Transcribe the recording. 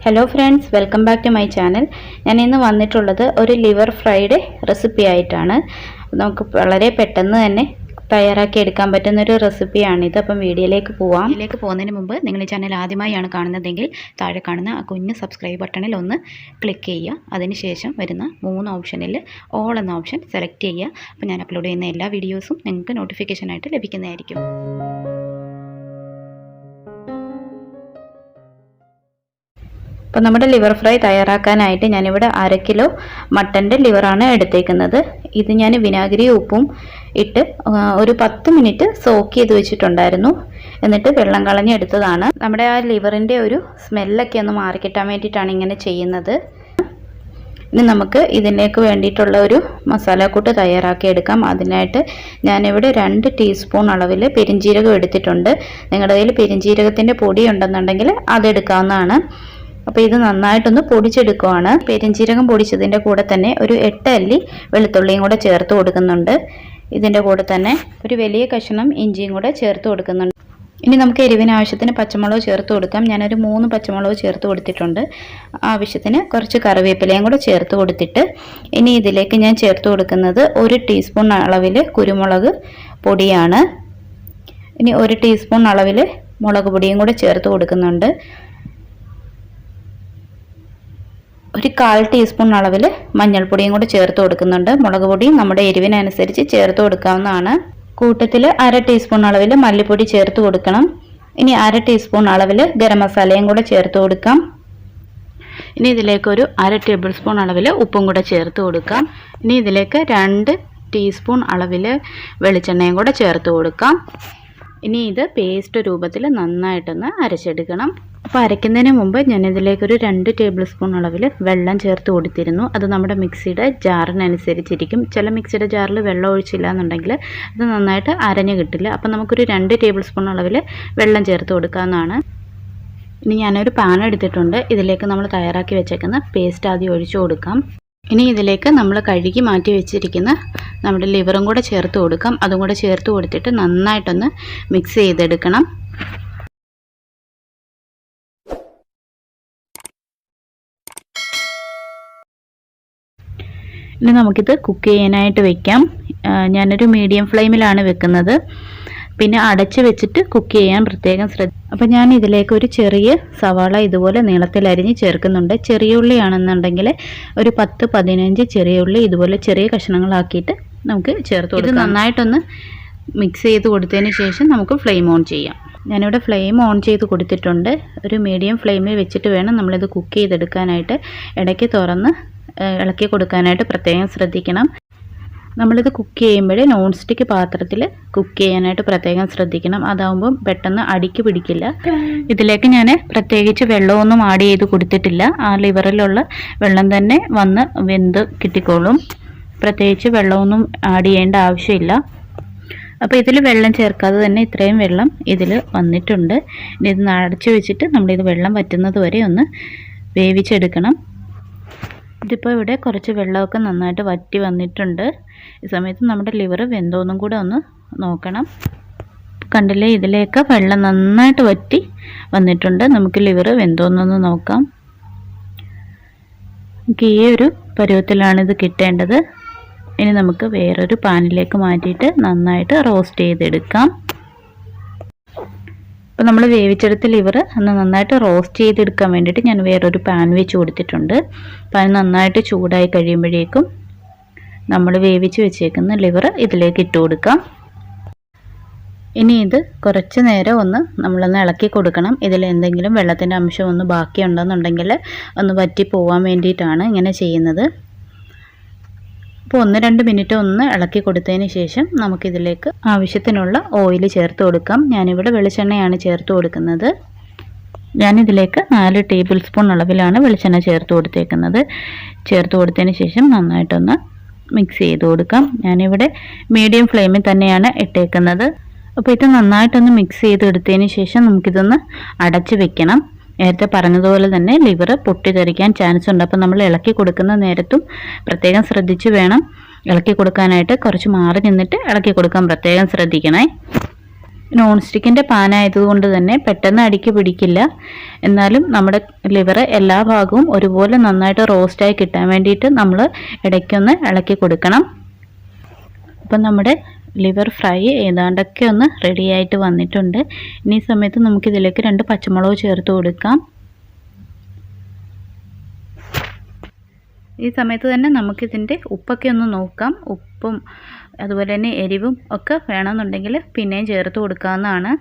Hello friends, welcome back to my channel. ഞാൻ ഇന്ന് വന്നിട്ടുള്ളത് ഒരു ലിവർ ഫ്രൈഡ് റെസിപ്പി ആയിട്ടാണ്. നമുക്ക് വളരെ പെട്ടെന്ന് തന്നെ തയ്യാറാക്കി എടുക്കാൻ പറ്റുന്ന ഒരു റെസിപ്പിയാണിത്. അപ്പം വീഡിയോയിലേക്ക് പോവാം. വീഡിയോയിലേക്ക് പോകുന്നതിന് മുമ്പ് നിങ്ങൾ ഈ ചാനൽ ആദ്യമായാണ് കാണുന്നതെങ്കിൽ താഴെ കാണുന്ന ആ കുഞ്ഞ് സബ്സ്ക്രൈബ് ബട്ടണിൽ ഒന്ന് ക്ലിക്ക് ചെയ്യുക. അതിനുശേഷം വരുന്ന 3 ഓപ്ഷനിൽ ഓൾ എന്ന ഓപ്ഷൻ സെലക്ട് ചെയ്യുക. അപ്പോൾ ഞാൻ അപ്ലോഡ് ചെയ്യുന്ന എല്ലാ വീഡിയോസും നിങ്ങൾക്ക് നോട്ടിഫിക്കേഷനായിട്ട് ലഭിക്കുന്നതായിരിക്കും. അപ്പോൾ നമ്മുടെ ലിവർ ഫ്രൈ തയ്യാറാക്കാനായിട്ട് ഞാനിവിടെ 1/2 കിലോ മട്ടൻ്റെ ലിവറാണ് എടുത്തേക്കുന്നത്. ഇത് ഞാൻ വിനാഗിരി ഉപ്പും ഇട്ട് ഒരു 10 മിനിറ്റ് സോക്ക് ചെയ്ത് വെച്ചിട്ടുണ്ടായിരുന്നു. എന്നിട്ട് വെള്ളം കളഞ്ഞെടുത്തതാണ്. നമ്മുടെ ആ ലിവറിൻ്റെ ഒരു സ്മെല്ലൊക്കെ ഒന്ന് മാറിക്കിട്ടാൻ വേണ്ടിയിട്ടാണ് ഇങ്ങനെ ചെയ്യുന്നത്. ഇനി നമുക്ക് ഇതിലേക്ക് വേണ്ടിയിട്ടുള്ള ഒരു മസാലക്കൂട്ട് തയ്യാറാക്കി എടുക്കാം. അതിനായിട്ട് ഞാനിവിടെ 2 ടീസ്പൂൺ അളവിൽ പെരിഞ്ജീരകം എടുത്തിട്ടുണ്ട്. നിങ്ങളുടെ കയ്യിൽ പെരിഞ്ജീരകത്തിൻ്റെ പൊടി ഉണ്ടെന്നുണ്ടെങ്കിൽ അതെടുക്കാവുന്നതാണ്. അപ്പോൾ ഇത് നന്നായിട്ടൊന്ന് പൊടിച്ചെടുക്കുവാണ്. പെരിഞ്ജീരകം പൊടിച്ചതിൻ്റെ കൂടെ തന്നെ ഒരു 8 അല്ലി വെളുത്തുള്ളിയും കൂടെ ചേർത്ത് കൊടുക്കുന്നുണ്ട്. ഇതിൻ്റെ കൂടെ തന്നെ ഒരു വലിയ കഷ്ണം ഇഞ്ചിയും കൂടെ ചേർത്ത് കൊടുക്കുന്നുണ്ട്. ഇനി നമുക്ക് എരിവിന് ആവശ്യത്തിന് പച്ചമുളക് ചേർത്ത് കൊടുക്കാം. ഞാനൊരു 3 പച്ചമുളക് ചേർത്ത് കൊടുത്തിട്ടുണ്ട്. ആവശ്യത്തിന് കുറച്ച് കറിവേപ്പിലയും കൂടെ ചേർത്ത് കൊടുത്തിട്ട് ഇനി ഇതിലേക്ക് ഞാൻ ചേർത്ത് കൊടുക്കുന്നത് 1 ടീസ്പൂൺ അളവിൽ കുരുമുളക് പൊടിയാണ്. ഇനി 1 ടീസ്പൂൺ അളവിൽ മുളക് പൊടിയും കൂടെ ചേർത്ത് കൊടുക്കുന്നുണ്ട്. ഒരു 1/4 ടീസ്പൂൺ അളവിൽ മഞ്ഞൾപ്പൊടിയും കൂടെ ചേർത്ത് കൊടുക്കുന്നുണ്ട്. മുളക് പൊടി നമ്മുടെ എരിവിനനുസരിച്ച് ചേർത്ത് കൊടുക്കാവുന്നതാണ്. കൂട്ടത്തിൽ 1/2 ടീസ്പൂൺ അളവിൽ മല്ലിപ്പൊടി ചേർത്ത് കൊടുക്കണം. ഇനി 1/2 ടീസ്പൂൺ അളവിൽ ഗരം മസാലയും കൂടെ ചേർത്ത് കൊടുക്കാം. ഇനി ഇതിലേക്ക് ഒരു 1/2 ടേബിൾ സ്പൂൺ അളവിൽ ഉപ്പും കൂടെ ചേർത്ത് കൊടുക്കാം. ഇനി ഇതിലേക്ക് 2 ടീസ്പൂൺ അളവിൽ വെളിച്ചെണ്ണയും കൂടെ ചേർത്ത് കൊടുക്കാം. ഇനി ഇത് പേസ്റ്റ് രൂപത്തിൽ നന്നായിട്ടൊന്ന് അരച്ചെടുക്കണം. അപ്പോൾ അരയ്ക്കുന്നതിന് മുമ്പ് ഞാനിതിലേക്കൊരു 2 ടേബിൾ സ്പൂൺ അളവിൽ വെള്ളം ചേർത്ത് കൊടുത്തിരുന്നു. അത് നമ്മുടെ മിക്സിയുടെ ജാറിനനുസരിച്ചിരിക്കും. ചില മിക്സിയുടെ ജാറിൽ വെള്ളം ഒഴിച്ചില്ല എന്നുണ്ടെങ്കിൽ അത് നന്നായിട്ട് അരഞ്ഞ് കിട്ടില്ല. അപ്പോൾ നമുക്കൊരു 2 ടേബിൾ സ്പൂൺ അളവിൽ വെള്ളം ചേർത്ത് കൊടുക്കാവുന്നതാണ്. ഇനി ഞാനൊരു പാൻ എടുത്തിട്ടുണ്ട്. ഇതിലേക്ക് നമ്മൾ തയ്യാറാക്കി വെച്ചേക്കുന്ന പേസ്റ്റ് ആദ്യം ഒഴിച്ചു കൊടുക്കാം. ഇനി ഇതിലേക്ക് നമ്മൾ കഴുകി മാറ്റി വെച്ചിരിക്കുന്ന നമ്മുടെ ലിവറും കൂടെ ചേർത്ത് കൊടുക്കാം. അതും കൂടെ ചേർത്ത് കൊടുത്തിട്ട് നന്നായിട്ടൊന്ന് മിക്സ് ചെയ്തെടുക്കണം. ഇനി നമുക്കിത് കുക്ക് ചെയ്യാനായിട്ട് വെക്കാം. ഞാനൊരു മീഡിയം ഫ്ലെയിമിലാണ് വെക്കുന്നത്. പിന്നെ അടച്ച് വെച്ചിട്ട് കുക്ക് ചെയ്യാൻ പ്രത്യേകം അപ്പോൾ ഞാൻ ഇതിലേക്ക് ഒരു ചെറിയ സവാള ഇതുപോലെ നീളത്തിൽ അരിഞ്ഞ് ചേർക്കുന്നുണ്ട്. ചെറിയ ഉള്ളിയാണെന്നുണ്ടെങ്കിൽ ഒരു 10-15 ചെറിയ ഉള്ളി ഇതുപോലെ ചെറിയ കഷ്ണങ്ങളാക്കിയിട്ട് നമുക്ക് ചേർത്ത് കൊടുക്കാം. ഇത് നന്നായിട്ടൊന്ന് മിക്സ് ചെയ്ത് കൊടുത്തതിന് ശേഷം നമുക്ക് ഫ്ലെയിം ഓൺ ചെയ്യാം. ഞാനിവിടെ ഫ്ലെയിം ഓൺ ചെയ്ത് കൊടുത്തിട്ടുണ്ട്. ഒരു മീഡിയം ഫ്ലെയിമിൽ വെച്ചിട്ട് വേണം നമ്മളിത് കുക്ക് ചെയ്തെടുക്കാനായിട്ട്. ഇടയ്ക്ക് തുറന്ന് ഇളക്കി കൊടുക്കാനായിട്ട് പ്രത്യേകം ശ്രദ്ധിക്കണം. നമ്മളിത് കുക്ക് ചെയ്യുമ്പോൾ നോൺ സ്റ്റിക്ക് പാത്രത്തിൽ കുക്ക് ചെയ്യാനായിട്ട് പ്രത്യേകം ശ്രദ്ധിക്കണം. അതാവുമ്പം പെട്ടെന്ന് അടിക്ക് പിടിക്കില്ല. ഇതിലേക്ക് ഞാൻ പ്രത്യേകിച്ച് വെള്ളമൊന്നും ആഡ് ചെയ്ത് കൊടുത്തിട്ടില്ല. ആ ലിവറിലുള്ള വെള്ളം തന്നെ വന്ന് വെന്ത് കിട്ടിക്കോളും. പ്രത്യേകിച്ച് വെള്ളമൊന്നും ആഡ് ചെയ്യേണ്ട ആവശ്യമില്ല. അപ്പോൾ ഇതിൽ വെള്ളം ചേർക്കാതെ തന്നെ ഇത്രയും വെള്ളം ഇതിൽ വന്നിട്ടുണ്ട്. ഇനി ഇത് അടച്ചു വെച്ചിട്ട് നമ്മളിത് വെള്ളം വറ്റുന്നത് വരെ ഒന്ന് വേവിച്ചെടുക്കണം. ഇതിപ്പോൾ ഇവിടെ കുറച്ച് വെള്ളമൊക്കെ നന്നായിട്ട് വറ്റി വന്നിട്ടുണ്ട്. ഈ സമയത്ത് നമ്മുടെ ലിവർ വെന്തോന്നും കൂടെ ഒന്ന് നോക്കണം. കണ്ടില്ലേ, ഇതിലേക്ക് വെള്ളം നന്നായിട്ട് വറ്റി വന്നിട്ടുണ്ട്. നമുക്ക് ലിവർ വെന്തോന്നൊന്ന് നോക്കാം. നമുക്ക് ഈ ഒരു പരുവത്തിലാണ് ഇത് കിട്ടേണ്ടത്. ഇനി നമുക്ക് വേറൊരു പാനിലേക്ക് മാറ്റിയിട്ട് നന്നായിട്ട് റോസ്റ്റ് ചെയ്തെടുക്കാം. അപ്പോൾ നമ്മൾ വേവിച്ചെടുത്ത ലിവർ ഒന്ന് നന്നായിട്ട് റോസ്റ്റ് ചെയ്തെടുക്കാൻ വേണ്ടിയിട്ട് ഞാൻ വേറൊരു പാൻ വെച്ച് കൊടുത്തിട്ടുണ്ട്. പാൻ നന്നായിട്ട് ചൂടായി കഴിയുമ്പോഴേക്കും നമ്മൾ വേവിച്ച് വെച്ചേക്കുന്ന ലിവർ ഇതിലേക്ക് ഇട്ട് കൊടുക്കാം. ഇനി ഇത് കുറച്ച് നേരം നമ്മളൊന്ന് ഇളക്കി കൊടുക്കണം. ഇതിൽ എന്തെങ്കിലും വെള്ളത്തിൻ്റെ അംശം ഒന്ന് ബാക്കിയുണ്ടെന്നുണ്ടെങ്കിൽ ഒന്ന് വറ്റി പോകാൻ വേണ്ടിയിട്ടാണ് ഇങ്ങനെ ചെയ്യുന്നത്. അപ്പോൾ 1-2 മിനിറ്റ് ഒന്ന് ഇളക്കി കൊടുത്തതിന് ശേഷം നമുക്കിതിലേക്ക് ആവശ്യത്തിനുള്ള ഓയിൽ ചേർത്ത് കൊടുക്കാം. ഞാനിവിടെ വെളിച്ചെണ്ണയാണ് ചേർത്ത് കൊടുക്കുന്നത്. ഞാനിതിലേക്ക് 4 ടേബിൾ സ്പൂൺ അളവിലാണ് വെളിച്ചെണ്ണ ചേർത്ത് കൊടുത്തേക്കുന്നത്. ചേർത്ത് കൊടുത്തതിന് ശേഷം നന്നായിട്ടൊന്ന് മിക്സ് ചെയ്ത് കൊടുക്കാം. ഞാനിവിടെ മീഡിയം ഫ്ലെയിമിൽ തന്നെയാണ് ഇട്ടേക്കുന്നത്. അപ്പോൾ ഇത് നന്നായിട്ടൊന്ന് മിക്സ് ചെയ്തെടുത്തതിന് ശേഷം നമുക്കിതൊന്ന് അടച്ച് വെക്കണം. നേരത്തെ പറഞ്ഞതുപോലെ തന്നെ ലിവർ പൊട്ടിത്തെറിക്കാൻ ചാൻസ് ഉണ്ട്. അപ്പോൾ നമ്മൾ ഇളക്കി കൊടുക്കുന്ന നേരത്തും പ്രത്യേകം ശ്രദ്ധിച്ച് വേണം ഇളക്കി കൊടുക്കാനായിട്ട്. കുറച്ച് മാറി നിന്നിട്ട് ഇളക്കി കൊടുക്കാൻ പ്രത്യേകം ശ്രദ്ധിക്കണേ. നോൺ സ്റ്റിക്കിൻ്റെ പാൻ ആയതുകൊണ്ട് തന്നെ പെട്ടെന്ന് അടിക്ക് പിടിക്കില്ല. എന്നാലും നമ്മുടെ ലിവർ എല്ലാ ഭാഗവും ഒരുപോലെ നന്നായിട്ട് റോസ്റ്റായി കിട്ടാൻ വേണ്ടിയിട്ട് നമ്മൾ ഇടയ്ക്കൊന്ന് ഇളക്കി കൊടുക്കണം. അപ്പം നമ്മുടെ ലിവർ ഫ്രൈ ഏതാണ്ടൊക്കെ ഒന്ന് റെഡിയായിട്ട് വന്നിട്ടുണ്ട്. ഇനി ഈ സമയത്ത് നമുക്കിതിലേക്ക് 2 പച്ചമുളക് ചേർത്ത് കൊടുക്കാം. ഈ സമയത്ത് തന്നെ നമുക്കിതിൻ്റെ ഉപ്പൊക്കെ ഒന്ന് നോക്കാം. ഉപ്പും അതുപോലെ തന്നെ എരിവും ഒക്കെ വേണമെന്നുണ്ടെങ്കിൽ പിന്നെയും ചേർത്ത് കൊടുക്കാവുന്നതാണ്.